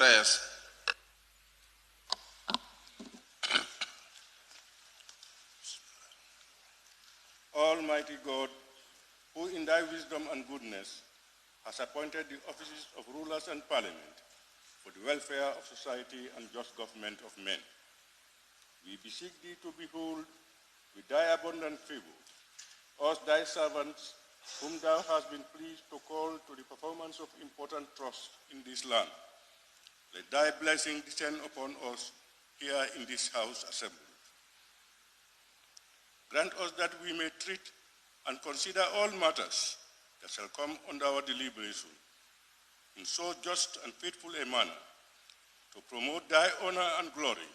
prayers. Almighty God, who in thy wisdom and goodness has appointed the offices of rulers and parliament for the welfare of society and just government of men, we beseech thee to behold with thy abundant favor us thy servants, whom thou hast been pleased to call to the performance of important trusts in this land. Let thy blessing descend upon us here in this house assembly. Grant us that we may treat and consider all matters that shall come under our deliberation in so just and faithful a manner to promote thy honor and glory,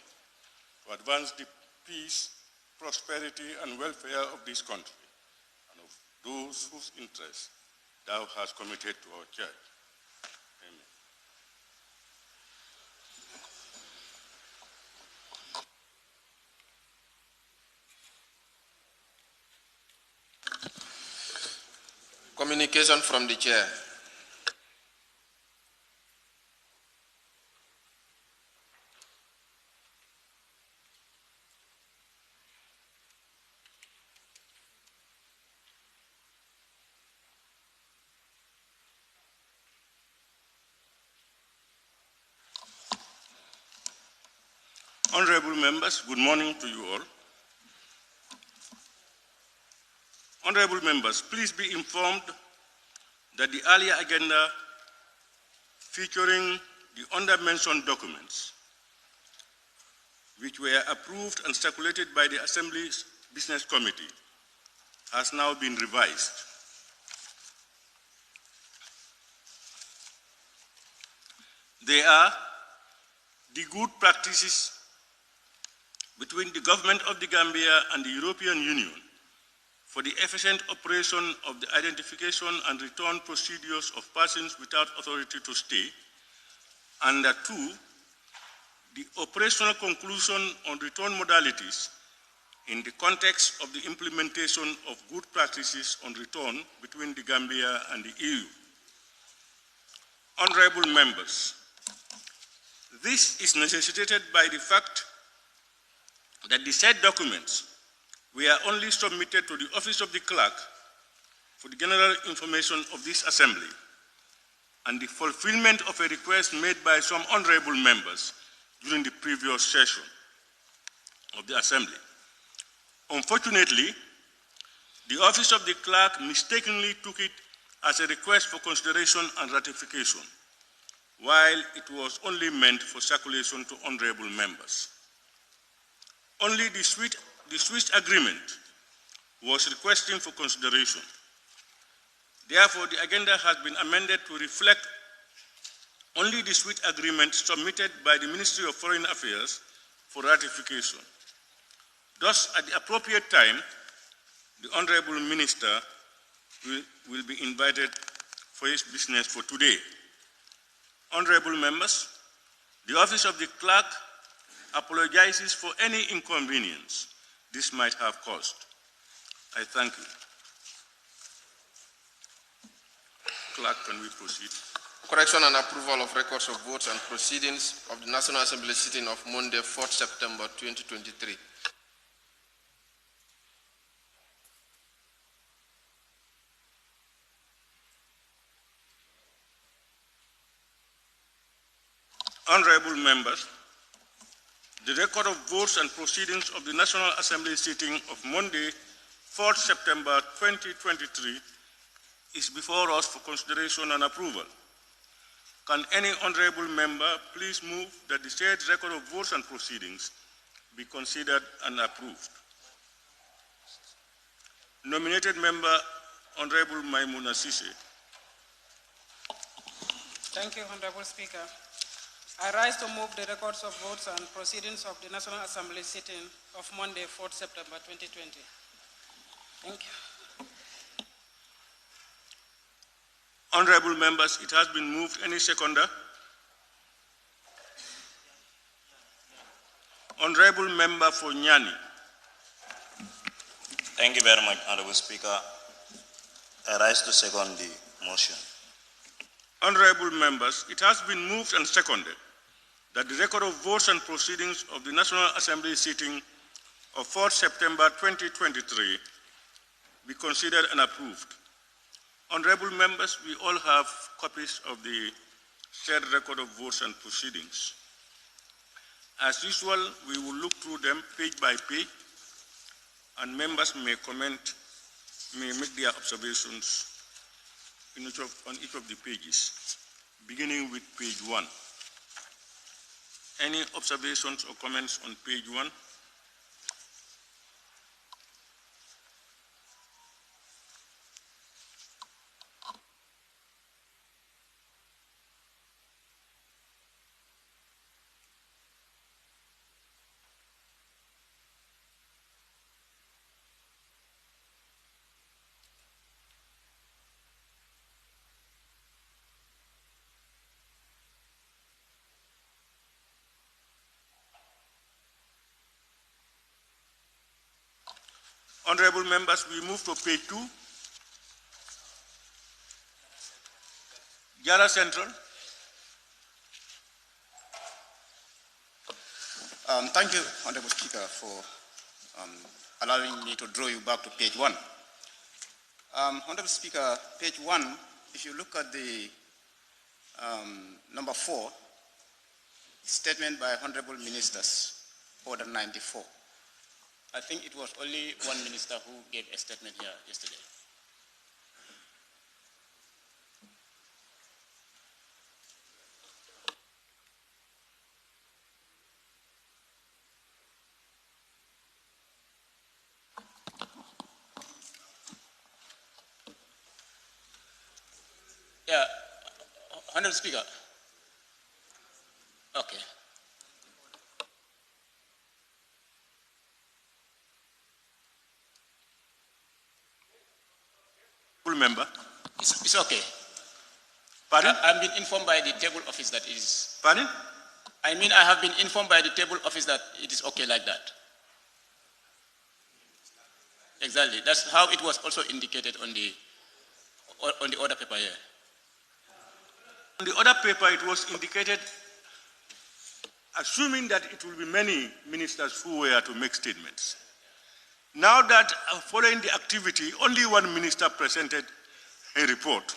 to advance the peace, prosperity, and welfare of this country and of those whose interests thou hast committed to our church. Amen. Communication from the chair. Honorable members, good morning to you all. Honorable members, please be informed that the earlier agenda featuring the under-mentioned documents, which were approved and circulated by the Assembly's Business Committee, has now been revised. They are the good practices between the government of the Gambia and the European Union for the efficient operation of the identification and return procedures of persons without authority to stay, and two, the operational conclusion on return modalities in the context of the implementation of good practices on return between the Gambia and the EU. Honorable members, this is necessitated by the fact that the said documents were only submitted to the Office of the Clerk for the general information of this Assembly and the fulfillment of a request made by some honorable members during the previous session of the Assembly. Unfortunately, the Office of the Clerk mistakenly took it as a request for consideration and ratification, while it was only meant for circulation to honorable members. Only the Swiss agreement was requesting for consideration. Therefore, the agenda has been amended to reflect only the Swiss agreement submitted by the Ministry of Foreign Affairs for ratification. Thus, at the appropriate time, the Honorable Minister will be invited for his business for today. Honorable members, the Office of the Clerk apologizes for any inconvenience this might have caused. I thank you. Clerk, can we proceed? Correction and approval of records of votes and proceedings of the National Assembly sitting of Monday, 4th September 2023. Honorable members, the record of votes and proceedings of the National Assembly sitting of Monday, 4th September 2023 is before us for consideration and approval. Can any honorable member please move that the said record of votes and proceedings be considered and approved? Nominated member, Honorable Maimouna Sise. Thank you, Honorable Speaker. I rise to move the records of votes and proceedings of the National Assembly sitting of Monday, 4th September 2020. Thank you. Honorable members, it has been moved. Any seconder? Honorable member for Nyani. Thank you very much, Honorable Speaker. I rise to second the motion. Honorable members, it has been moved and seconded that the record of votes and proceedings of the National Assembly sitting of 4th September 2023 be considered and approved. Honorable members, we all have copies of the said record of votes and proceedings. As usual, we will look through them page by page, and members may make their observations on each of the pages, beginning with page 1. Any observations or comments on page 1? Honorable members, we move to page 2. Jara Central. Thank you, Honorable Speaker, for allowing me to draw you back to page 1. Honorable Speaker, page 1, if you look at the number 4, statement by Honorable Ministers, Order 94. I think it was only one minister who gave a statement here yesterday. Yeah, Honorable Speaker. Okay. Member. It's okay. Pardon? I've been informed by the table office that it is. Pardon? I mean, I have been informed by the table office that it is okay like that. Exactly. That's how it was also indicated on the order paper here. On the order paper, it was indicated, assuming that it will be many ministers who were to make statements. Now that following the activity, only one minister presented a report.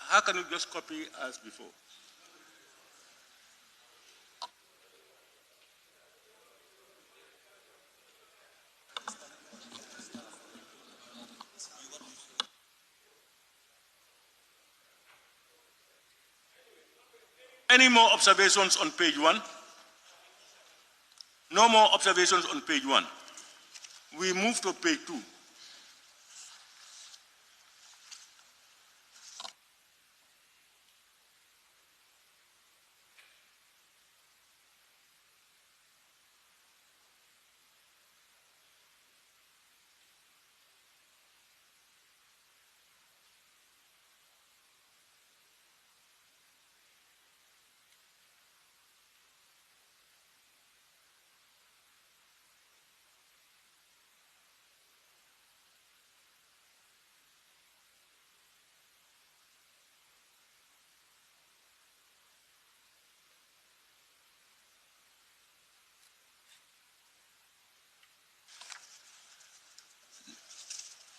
How can you just copy as before? Any more observations on page 1? No more observations on page 1. We move to page 2.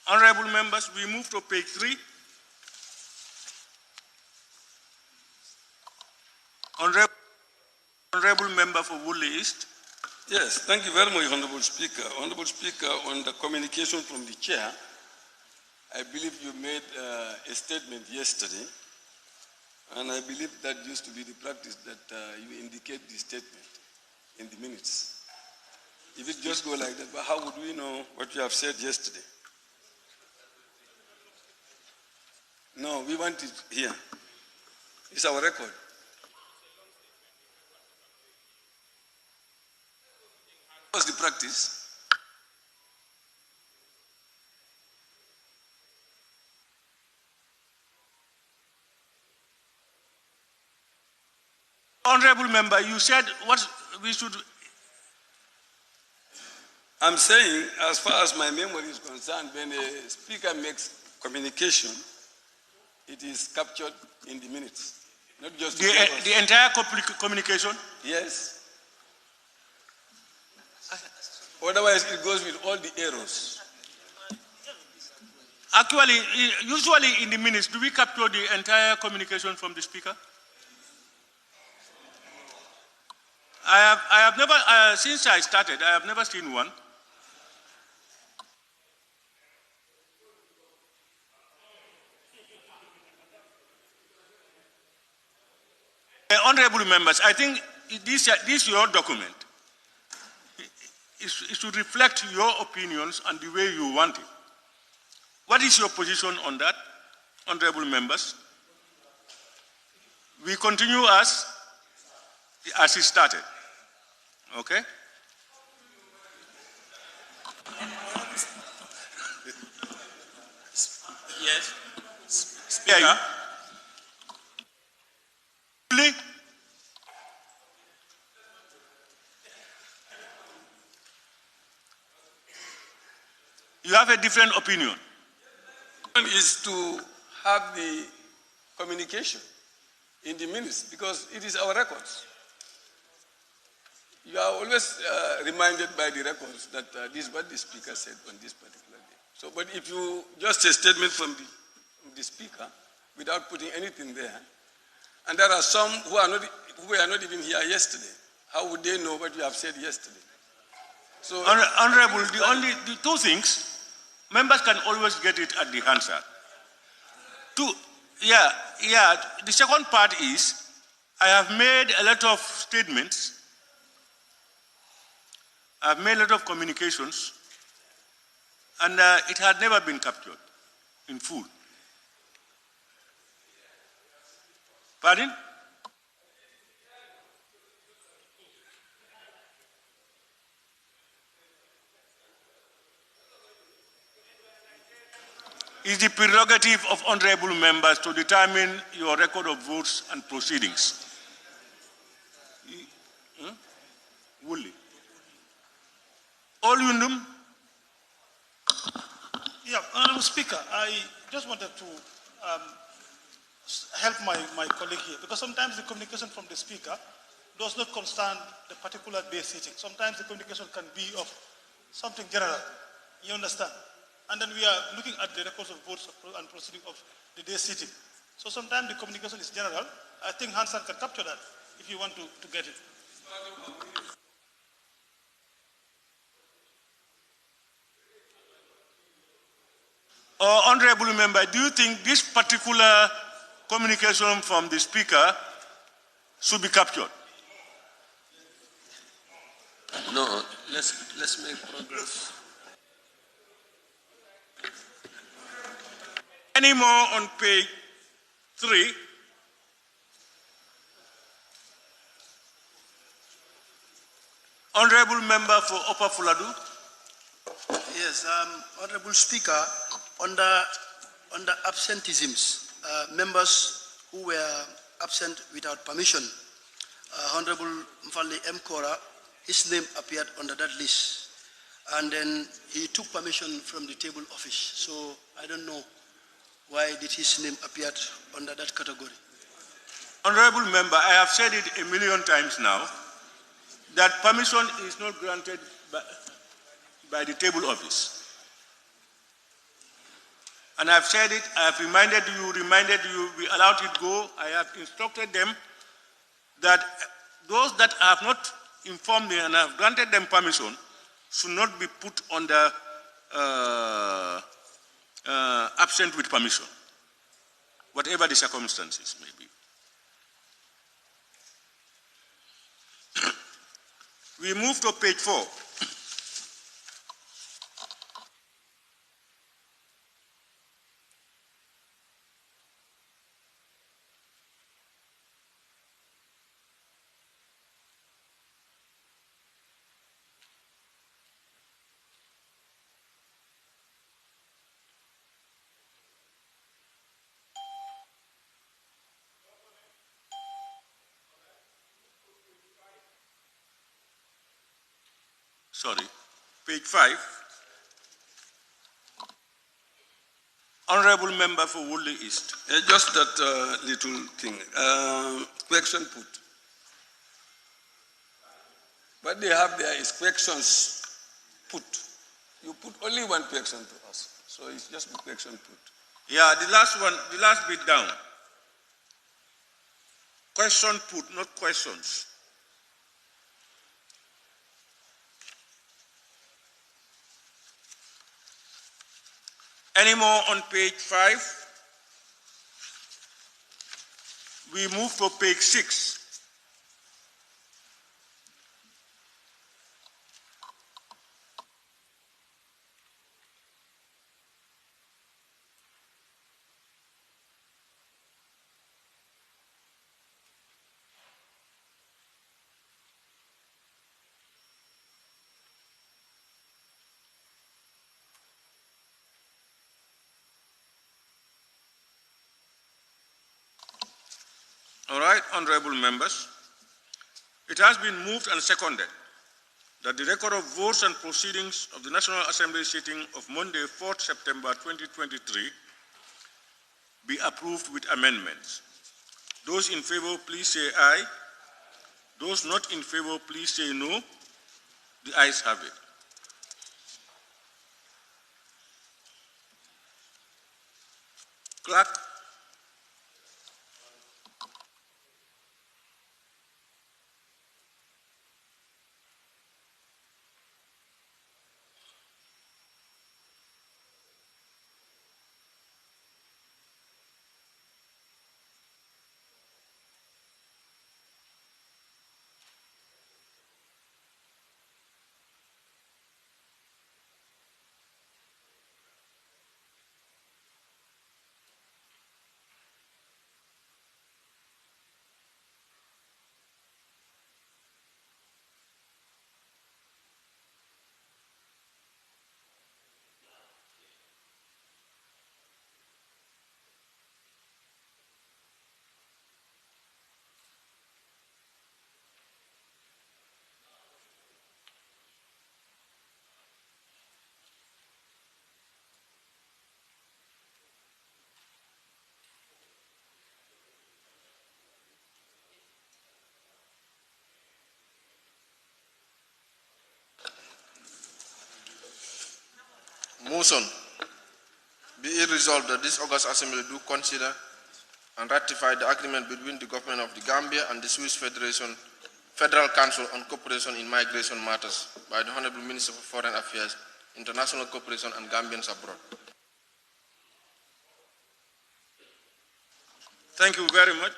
Honorable members, we move to page 3. Honorable member for Woodley East. Yes, thank you very much, Honorable Speaker. Honorable Speaker, on the communication from the chair, I believe you made a statement yesterday, and I believe that used to be the practice that you indicate the statement in the minutes. If it just go like that, but how would we know what you have said yesterday? No, we want it here. It's our record. What's the practice? Honorable member, you said what we should. I'm saying, as far as my memory is concerned, when a speaker makes communication, it is captured in the minutes. Not just The entire communication? Yes. Otherwise, it goes with all the errors. Actually, usually in the minutes, do we capture the entire communication from the speaker? I have never, since I started, I have never seen one. Honorable members, I think this your document. It should reflect your opinions and the way you want it. What is your position on that, honorable members? We continue as it started. Okay? Yes. Speaker. Please. You have a different opinion. One is to have the communication in the minutes because it is our records. You are always reminded by the records that this is what the speaker said on this particular day. So, but if you just a statement from the speaker without putting anything there, and there are some who were not even here yesterday, how would they know what you have said yesterday? So, Honorable, the two things, members can always get it at the Hansard. The second part is, I have made a lot of statements, I've made a lot of communications, and it had never been captured in full. Pardon? It's the prerogative of honorable members to determine your record of votes and proceedings. Woolley. All Yundum? Yeah, Honorable Speaker, I just wanted to help my colleague here, because sometimes the communication from the Speaker does not concern the particular day sitting. Sometimes the communication can be of something general, you understand? And then we are looking at the records of votes and proceeding of the day sitting. So sometimes the communication is general. I think Hansen can capture that if you want to get it. Honorable member, do you think this particular communication from the speaker should be captured? No, let's make progress. Any more on page 3? Honorable member for Upper Fuladu. Yes, Honorable Speaker, under absenteeisms, members who were absent without permission, Honorable Mfali M. KORA, his name appeared under that list. And then he took permission from the table office. So I don't know why did his name appear under that category. Honorable member, I have said it a million times now, that permission is not granted by the table office. And I've said it, I have reminded you, we allowed it go. I have instructed them that those that have not informed me and have granted them permission should not be put under absent with permission, whatever the circumstances may be. We move to page 4. Sorry, page 5. Honorable Member for Woodley East. Just that little thing. Question put. What they have there is questions put. You put only one question to us. So it's just the question put. Yeah, the last one, the last bit down. Question put, not questions. Any more on page 5? We move to page 6. All right, honorable members. It has been moved and seconded that the record of votes and proceedings of the National Assembly sitting of Monday, 4th September 2023 be approved with amendments. Those in favor, please say aye. Those not in favor, please say no. The ayes have it. Clerk. Motion. Be it resolved that this August Assembly do consider and ratify the agreement between the government of the Gambia and the Swiss Federal Council on Cooperation in Migration Matters by the Honorable Minister for Foreign Affairs, International Cooperation and Gambians Abroad. Thank you very much.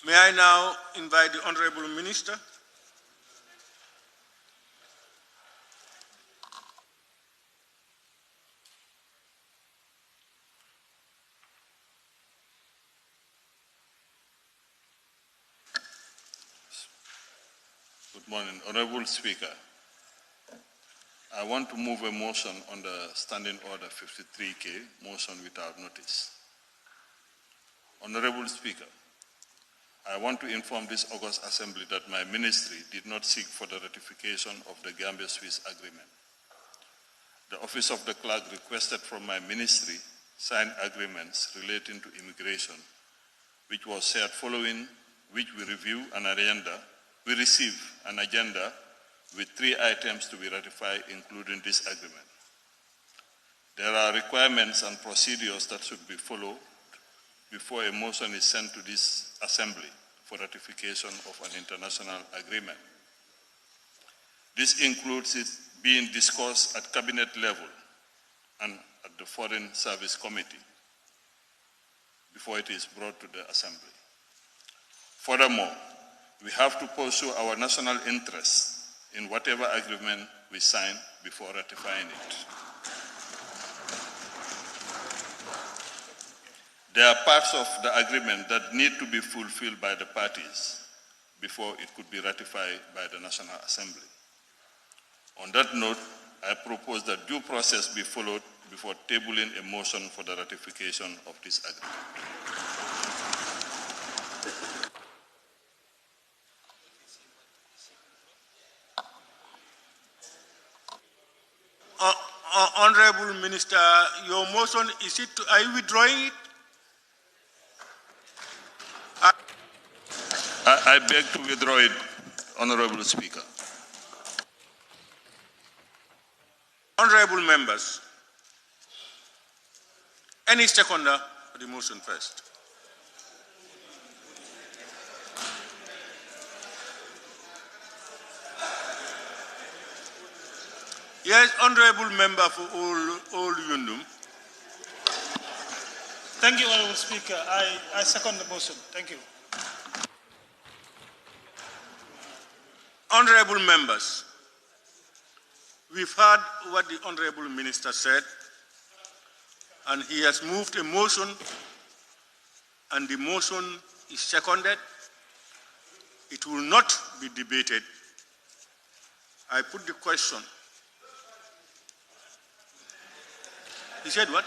May I now invite the Honorable Minister. Good morning, Honorable Speaker. I want to move a motion on the Standing Order 53K, motion without notice. Honorable Speaker, I want to inform this August Assembly that my ministry did not seek for the ratification of the Gambia-Swiss agreement. The Office of the Clerk requested from my ministry signed agreements relating to immigration, which was shared following which we review an agenda. We receive an agenda with 3 items to be ratified, including this agreement. There are requirements and procedures that should be followed before a motion is sent to this Assembly for ratification of an international agreement. This includes it being discussed at cabinet level and at the Foreign Service Committee before it is brought to the Assembly. Furthermore, we have to pursue our national interests in whatever agreement we sign before ratifying it. There are parts of the agreement that need to be fulfilled by the parties before it could be ratified by the National Assembly. On that note, I propose that due process be followed before tabling a motion for the ratification of this agreement. Honorable Minister, your motion, are you withdrawing it? I beg to withdraw it, Honorable Speaker. Honorable members, any seconder for the motion first? Yes, honorable member for all Yundum. Thank you, Honorable Speaker. I second the motion. Thank you. Honorable members, we've heard what the Honorable Minister said, and he has moved a motion, and the motion is seconded. It will not be debated. I put the question. He said what?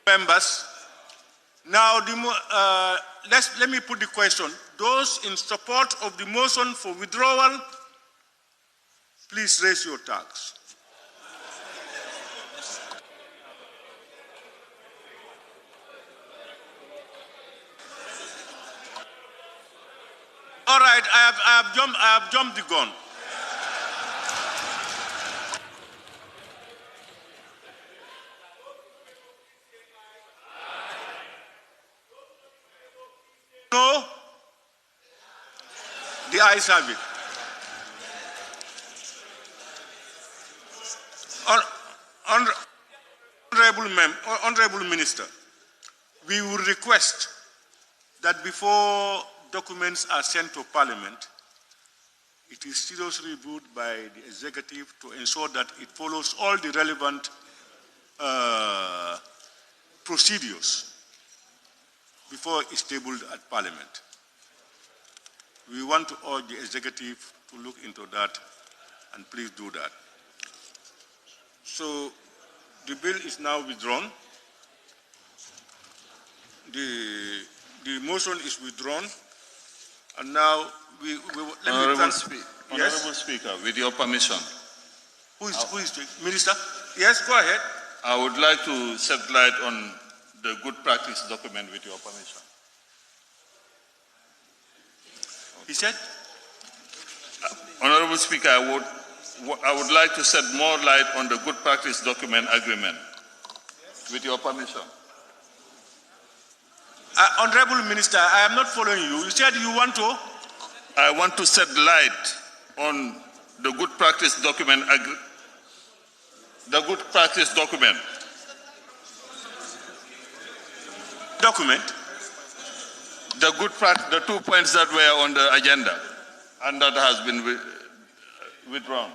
Members, now let me put the question. Those in support of the motion for withdrawal, please raise your tags. All right, I have jumped the gun. No, the ayes have it. Honorable Minister, we will request that before documents are sent to Parliament, it is seriously reviewed by the executive to ensure that it follows all the relevant procedures before it's tabled at Parliament. We want to urge the executive to look into that, and please do that. So the bill is now withdrawn. The motion is withdrawn, and now Honorable Speaker, with your permission. Who is Minister? Yes, go ahead. I would like to shed light on the good practice document with your permission. He said? Honorable Speaker, I would like to shed more light on the good practice document agreement with your permission. Honorable Minister, I am not following you. You said you want to? I want to shed light on the good practice document. The good practice document. Document? The good practice, the 2 points that were on the agenda, and that has been withdrawn.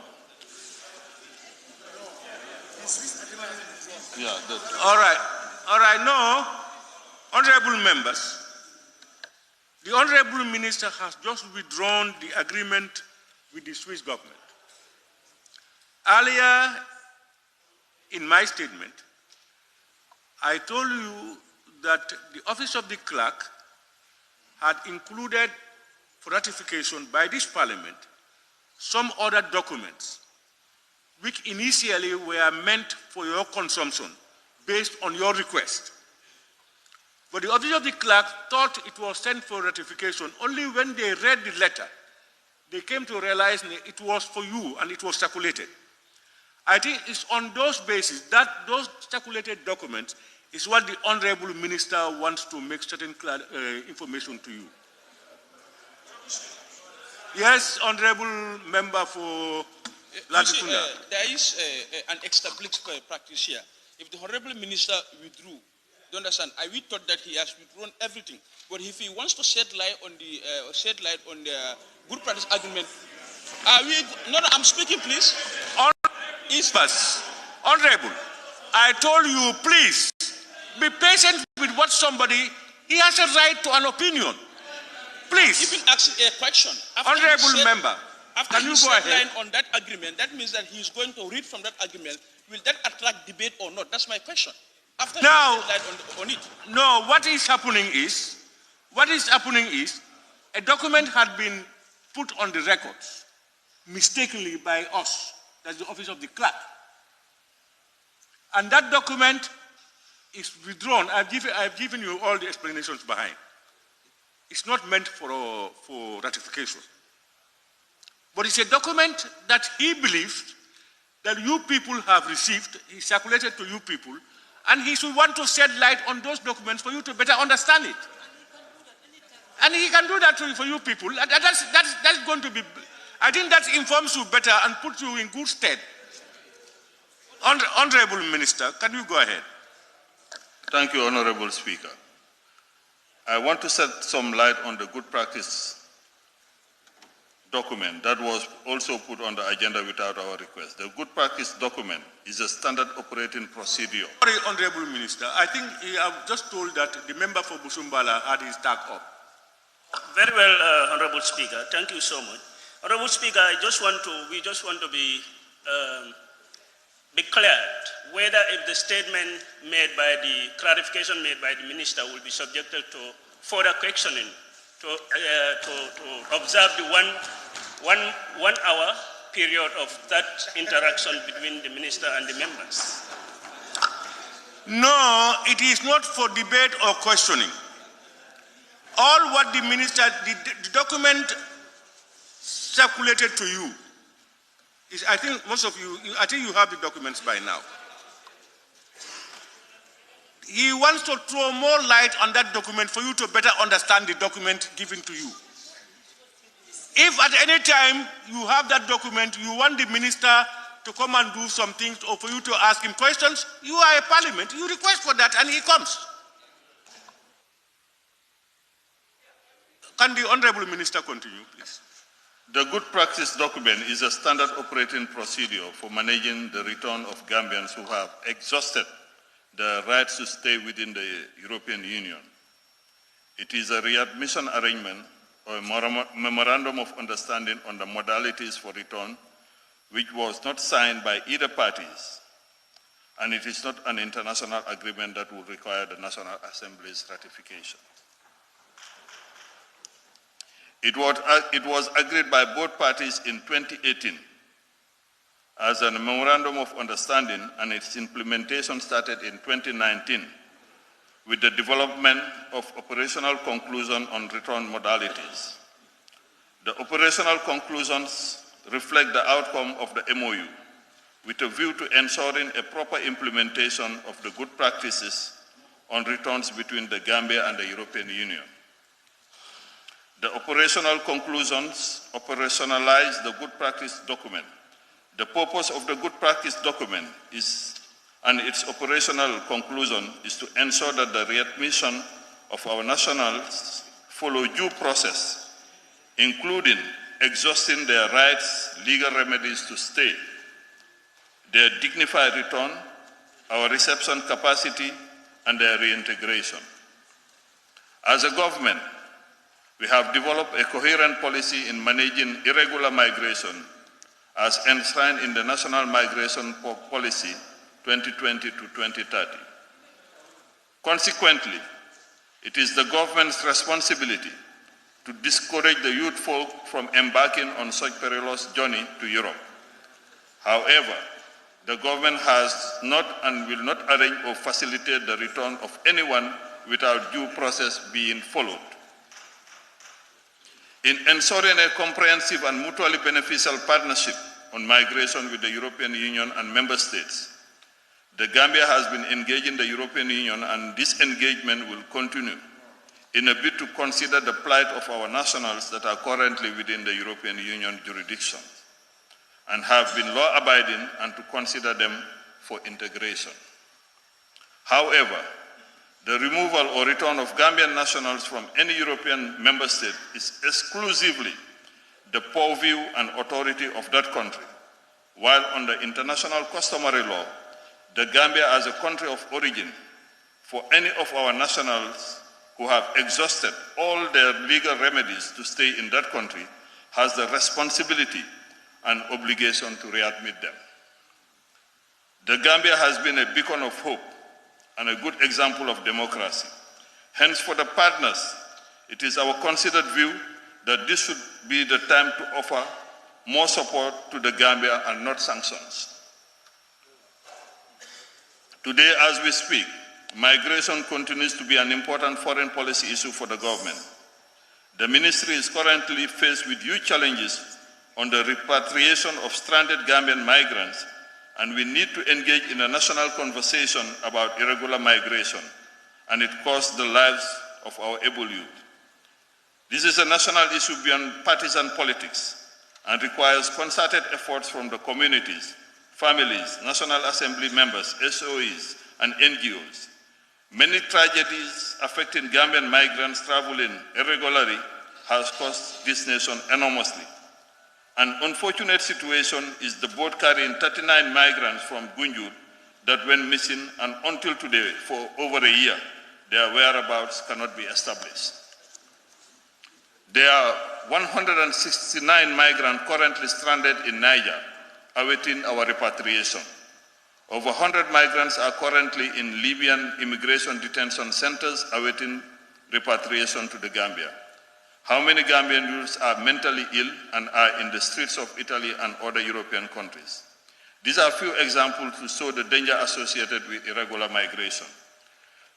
Yeah. All right. No, honorable members, the honorable minister has just withdrawn the agreement with the Swiss government. Earlier in my statement, I told you that the office of the clerk had included for ratification by this parliament some other documents which initially were meant for your consumption based on your request. But the office of the clerk thought it was sent for ratification. Only when they read the letter, they came to realize it was for you and it was circulated. I think it's on those bases that those circulated documents is what the honorable minister wants to make certain information to you. Yes, honorable member for Latitunda. There is an established practice here. If the honorable minister withdrew, do you understand? We thought that he has withdrawn everything. But if he wants to shed light on the good practice agreement, I'm speaking, please. Honorable, I told you, please be patient with what somebody. He has a right to an opinion. Please. Even asking a question. Honorable member, after can you go ahead? On that agreement, that means that he is going to read from that agreement. Will that attract debate or not? That's my question. After now, he on it. No, what is happening is What is happening is a document had been put on the records mistakenly by us, that's the office of the clerk. And that document is withdrawn. I've given you all the explanations behind. It's not meant for ratification. But it's a document that he believed that you people have received, he circulated to you people, and he should want to shed light on those documents for you to better understand it. And he can do that for you people. That's going to be, I think that informs you better and puts you in good stead. Honorable Minister, can you go ahead? Thank you, Honorable Speaker. I want to shed some light on the good practice document that was also put on the agenda without our request. The good practice document is a standard operating procedure. Sorry, Honorable Minister, I think I've just told that the member for Busumbala had his tag up. Very well, Honorable Speaker. Thank you so much. Honorable Speaker, we just want to be declared whether if the statement made by the clarification made by the minister will be subjected to further questioning to observe the one hour period of that interaction between the minister and the members. No, it is not for debate or questioning. All what the minister, the document circulated to you is, I think most of you, I think you have the documents by now. He wants to throw more light on that document for you to better understand the document given to you. If at any time you have that document, you want the minister to come and do some things or for you to ask him questions, you are a parliament, you request for that and he comes. Can the Honorable Minister continue, please? The good practice document is a standard operating procedure for managing the return of Gambians who have exhausted their rights to stay within the European Union. It is a readmission arrangement or a memorandum of understanding on the modalities for return, which was not signed by either parties, and it is not an international agreement that would require the National Assembly's ratification. It was agreed by both parties in 2018 as a memorandum of understanding, and its implementation started in 2019 with the development of operational conclusion on return modalities. The operational conclusions reflect the outcome of the MOU with a view to ensuring a proper implementation of the good practices on returns between the Gambia and the European Union. The operational conclusions operationalize the good practice document. The purpose of the good practice document and its operational conclusion is to ensure that the readmission of our nationals follow due process, including exhausting their rights, legal remedies to stay, their dignified return, our reception capacity, and their reintegration. As a government, we have developed a coherent policy in managing irregular migration as enshrined in the National Migration Policy 2020 to 2030. Consequently, it is the government's responsibility to discourage the youth folk from embarking on such perilous journey to Europe. However, the government has not and will not arrange or facilitate the return of anyone without due process being followed. In ensuring a comprehensive and mutually beneficial partnership on migration with the European Union and member states, the Gambia has been engaging the European Union, and this engagement will continue in a bid to consider the plight of our nationals that are currently within the European Union jurisdiction and have been law-abiding, and to consider them for integration. However, the removal or return of Gambian nationals from any European member state is exclusively the purview and authority of that country, while under international customary law, the Gambia as a country of origin for any of our nationals who have exhausted all their legal remedies to stay in that country has the responsibility and obligation to readmit them. The Gambia has been a beacon of hope and a good example of democracy. Hence, for the partners, It is our considered view that this should be the time to offer more support to the Gambia and not sanctions. Today, as we speak, migration continues to be an important foreign policy issue for the government. The ministry is currently faced with huge challenges on the repatriation of stranded Gambian migrants, and we need to engage in a national conversation about irregular migration, and it costs the lives of our able youth. This is a national issue beyond partisan politics and requires concerted efforts from the communities, families, National Assembly members, SOEs, and NGOs. Many tragedies affecting Gambian migrants traveling irregularly has cost this nation enormously. An unfortunate situation is the boat carrying 39 migrants from Gunjur that went missing, and until today, for over a year, their whereabouts cannot be established. There are 169 migrants currently stranded in Niger, awaiting our repatriation. Over 100 migrants are currently in Libyan immigration detention centers awaiting repatriation to the Gambia. How many Gambian youths are mentally ill and are in the streets of Italy and other European countries? These are a few examples to show the danger associated with irregular migration.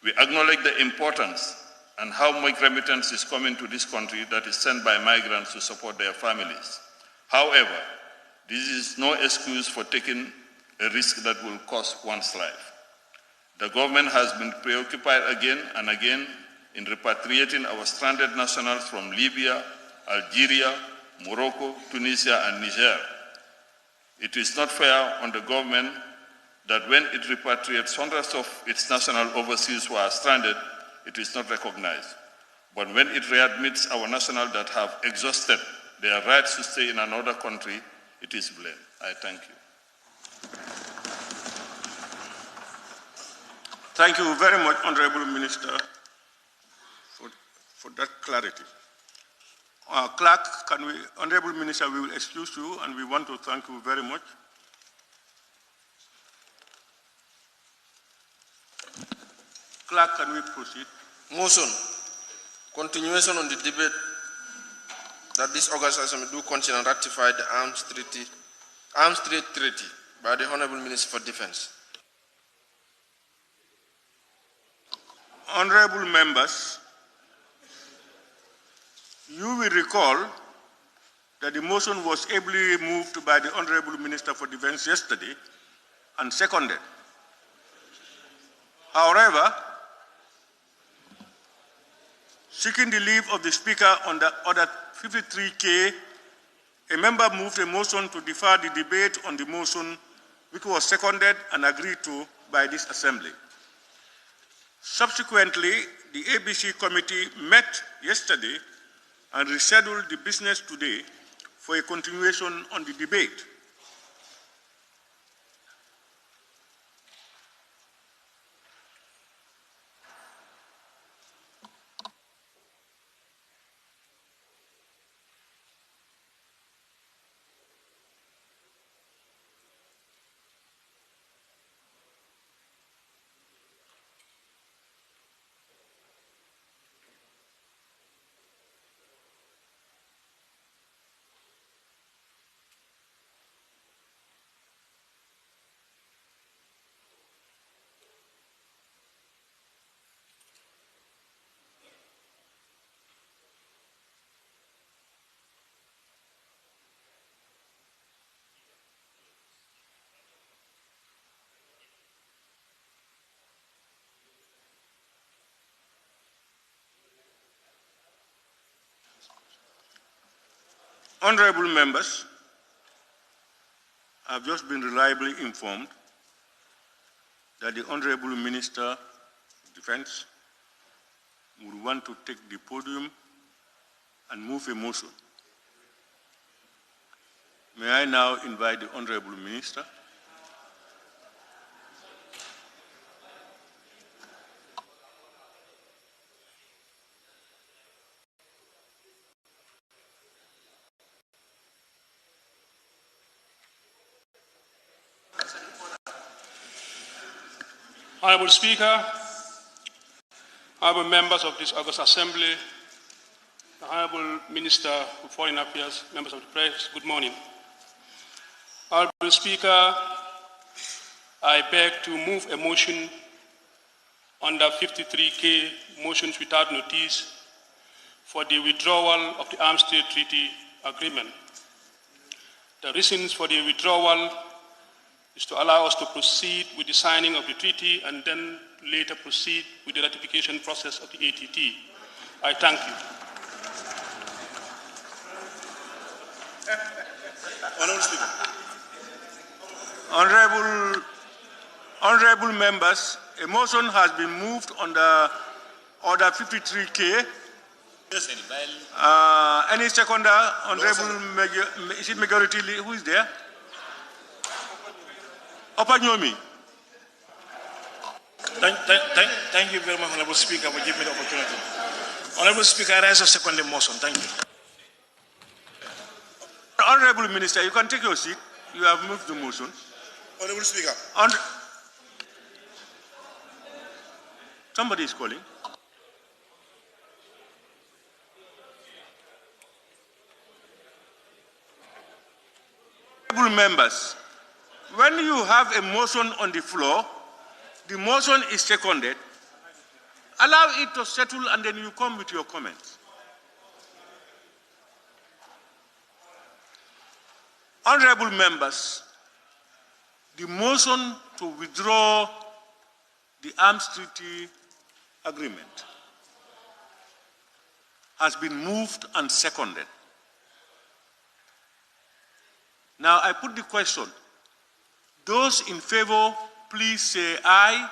We acknowledge the importance and how much remittance is coming to this country that is sent by migrants to support their families. However, this is no excuse for taking a risk that will cost one's life. The government has been preoccupied again and again in repatriating our stranded nationals from Libya, Algeria, Morocco, Tunisia, and Niger. It is not fair on the government that when it repatriates hundreds of its nationals overseas who are stranded, it is not recognized. But when it readmits our nationals that have exhausted their rights to stay in another country, it is blamed. I thank you. Thank you very much, Honorable Minister, for that clarity. Clerk, Honorable Minister, we will excuse you, and we want to thank you very much. Clerk, can we proceed? Motion. Continuation on the debate that this August Assembly do consider and ratify the Arms Trade Treaty by the Honorable Minister for Defense. Honorable members, you will recall that the motion was ably moved by the Honorable Minister for Defense yesterday and seconded. However, seeking the leave of the Speaker on the Order 53K, a member moved a motion to defer the debate on the motion, which was seconded and agreed to by this Assembly. Subsequently, the ABC Committee met yesterday and rescheduled the business today for a continuation on the debate. Honorable members, I have just been reliably informed that the Honorable Minister of Defense would want to take the podium and move a motion. May I now invite the Honorable Minister? Honorable Speaker, honorable members of this August Assembly, The Honorable Minister of Foreign Affairs, members of the press, good morning. Honorable Speaker, I beg to move a motion under 53K, motions without notice, for the withdrawal of the Arms Trade Treaty Agreement. The reasons for the withdrawal is to allow us to proceed with the signing of the treaty and then later proceed with the ratification process of the ATT. I thank you. Honorable Speaker. Honorable members, a motion has been moved under Order 53K. Any seconder? Honorable, is it majority? Who is there? Opanyomi. Thank you very much, Honorable Speaker, for giving me the opportunity. Honorable Speaker, I raise a second motion. Thank you. Honorable Minister, you can take your seat. You have moved the motion. Honorable Speaker. Somebody is calling. Honorable members, when you have a motion on the floor, the motion is seconded, allow it to settle and then you come with your comments. Honorable members, the motion to withdraw the Arms Treaty Agreement has been moved and seconded. Now I put the question. Those in favor, please say aye.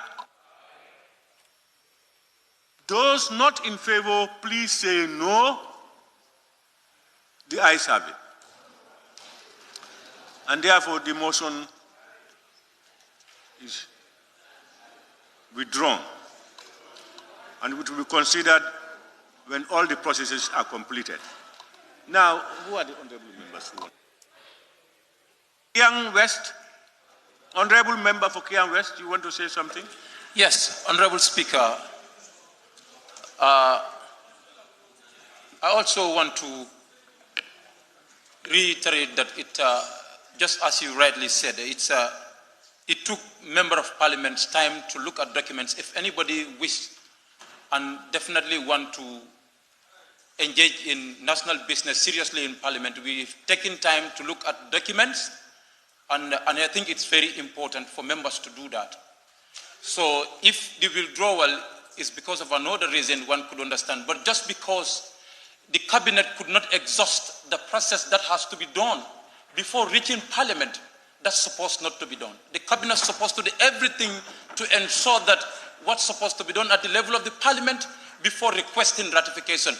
Those not in favor, please say no. The ayes have it. And therefore the motion is withdrawn. And it will be considered when all the processes are completed. Now, who are the honorable members who want? Kiang West, honorable member for Kiang West, you want to say something? Yes, Honorable Speaker. I also want to reiterate that it, just as you rightly said, it took Member of Parliament's time to look at documents. If anybody wished and definitely want to engage in national business seriously in Parliament, we've taken time to look at documents, and I think it's very important for members to do that. So if the withdrawal is because of another reason, one could understand, but just because the Cabinet could not exhaust the process that has to be done before reaching Parliament, that's supposed not to be done. The Cabinet is supposed to do everything to ensure that what's supposed to be done at the level of the Parliament before requesting ratification.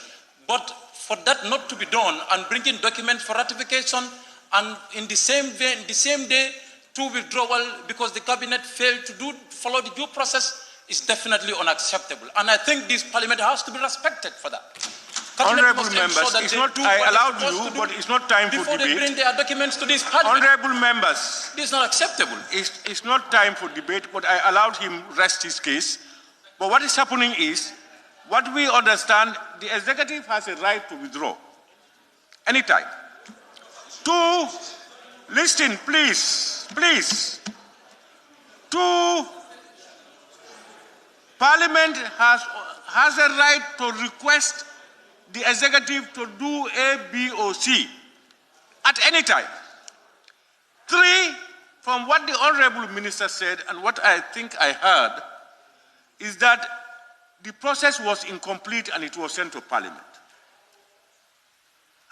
But for that not to be done and bringing documents for ratification and in the same day to withdrawal because the Cabinet failed to follow the due process is definitely unacceptable. And I think this Parliament has to be respected for that. Honorable members, it's not, I allowed you, but it's not time for debate. Before they bring their documents to this Parliament. Honorable members. This is not acceptable. It's not time for debate, but I allowed him rest his case. But what is happening is, what we understand, the executive has a right to withdraw. Anytime. Two, listen, please. Two, Parliament has a right to request the executive to do A, B, or C at any time. Three, from what the Honorable Minister said and what I think I heard, is that the process was incomplete and it was sent to Parliament.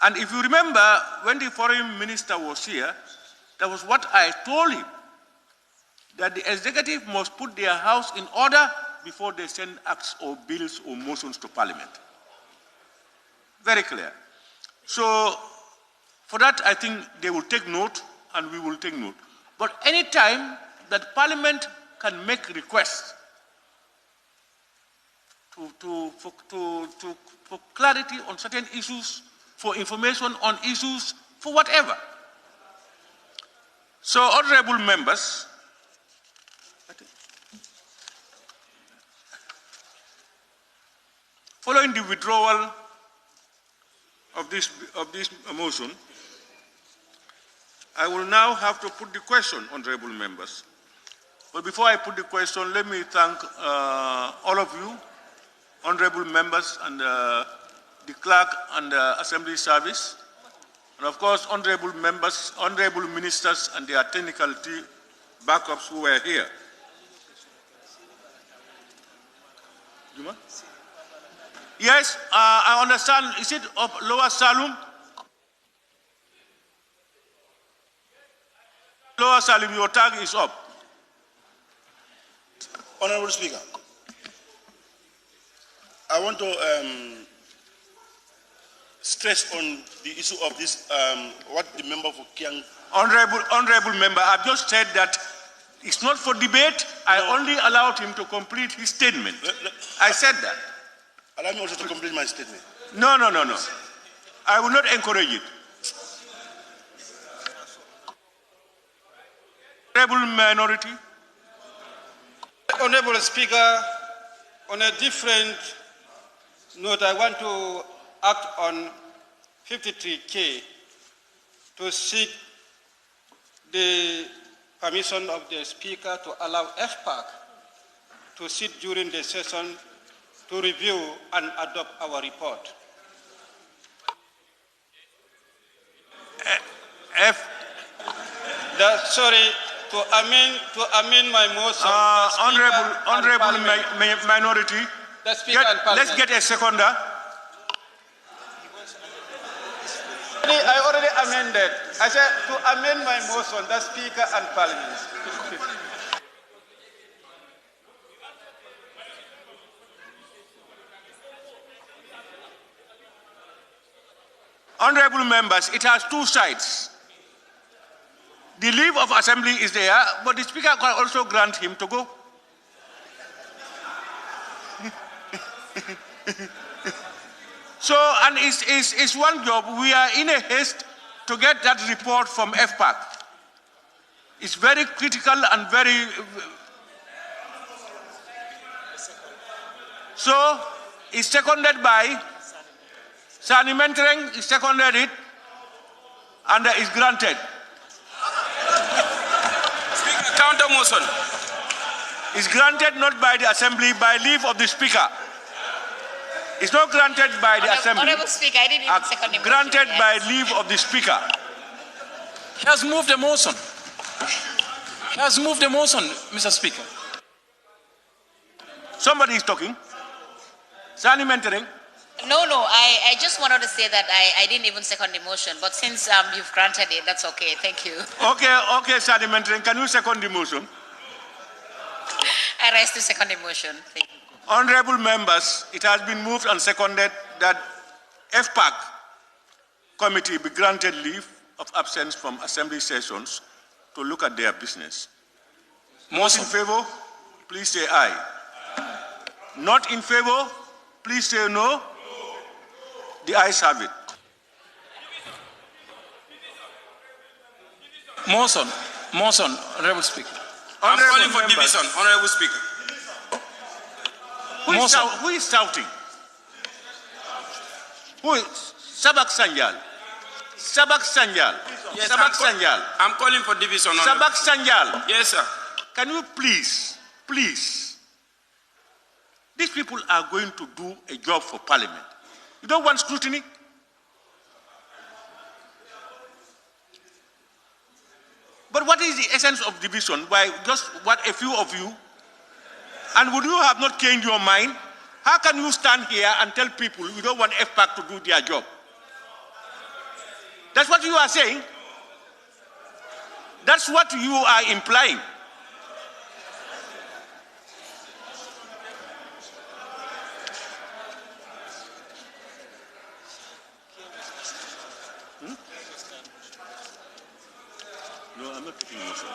And if you remember, when the Foreign Minister was here, that was what I told him, that the executive must put their house in order before they send acts or bills or motions to Parliament. Very clear. So, for that, I think they will take note and we will take note. But any time that Parliament can make requests for clarity on certain issues, for information on issues, for whatever. So, honorable members, following the withdrawal of this motion, I will now have to put the question, honorable members. But before I put the question, let me thank all of you, honorable members and the clerk and the assembly service, and of course, honorable members, honorable ministers and their technical team backups who were here. Yes, I understand. Is it of Lower Salum? Lower Salum, your tag is up. Honorable Speaker, I want to stress on the issue of this, what the member for Kiang... Honorable member, I've just said that it's not for debate. I only allowed him to complete his statement. I said that. Allow me also to complete my statement. No. I will not encourage it. Honorable minority. Honorable Speaker, on a different note, I want to act on 53K to seek the permission of the Speaker to allow FPAC to sit during the session to review and adopt our report. To amend my motion. Honorable minority, let's get a seconder. I already amended. I said to amend my motion, the Speaker and Parliament. Honorable members, it has two sides. The leave of assembly is there, but the Speaker can also grant him to go. So, and it's one job. We are in a haste to get that report from FPAC. It's very critical and very... So, it's seconded by Sani Mentereng, is seconded it, and is granted. Speaker, counter motion. Is granted not by the assembly, by leave of the Speaker. It's not granted by the assembly. Honorable Speaker, I didn't even second the motion. Granted by leave of the Speaker. He has moved the motion. He has moved the motion, Mr. Speaker. Somebody is talking. Sani Mentereng. No, I just wanted to say that I didn't even second the motion, but since you've granted it, that's okay. Thank you. Okay, Sani Mentereng, can you second the motion? I rise to second the motion. Thank you. Honorable members, it has been moved and seconded that FPAC committee be granted leave of absence from assembly sessions to look at their business. Those in favor, please say aye. Not in favor, please say no. The ayes have it. Motion, Honorable Speaker. I'm calling for division, Honorable Speaker. Who is shouting? Who is? Sabak Sanjal. Yes, Sabak Sanjal. I'm calling for division. Sabak Sanjal. Yes, sir. Can you please, these people are going to do a job for Parliament. You don't want scrutiny? But what is the essence of division? Why just what a few of you? And would you have not changed your mind? How can you stand here and tell people you don't want FPAC to do their job? That's what you are saying. That's what you are implying. No, I'm not taking motions.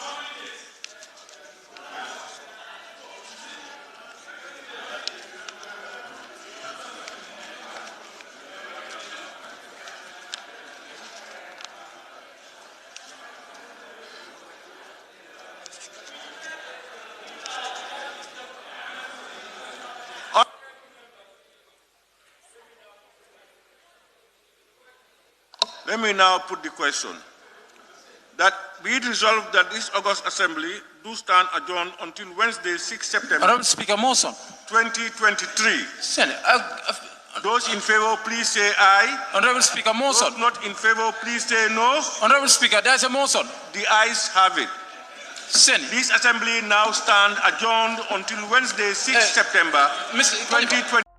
Let me now put the question. That be it resolved that this August Assembly do stand adjourned until Wednesday, 6 September. Honorable Speaker, motion. 2023. Senate. Those in favor, please say aye. Honorable Speaker, motion. Those not in favor, please say no. Honorable Speaker, there is a motion. The ayes have it. Senate. This assembly now stand adjourned until Wednesday, 6 September 2020.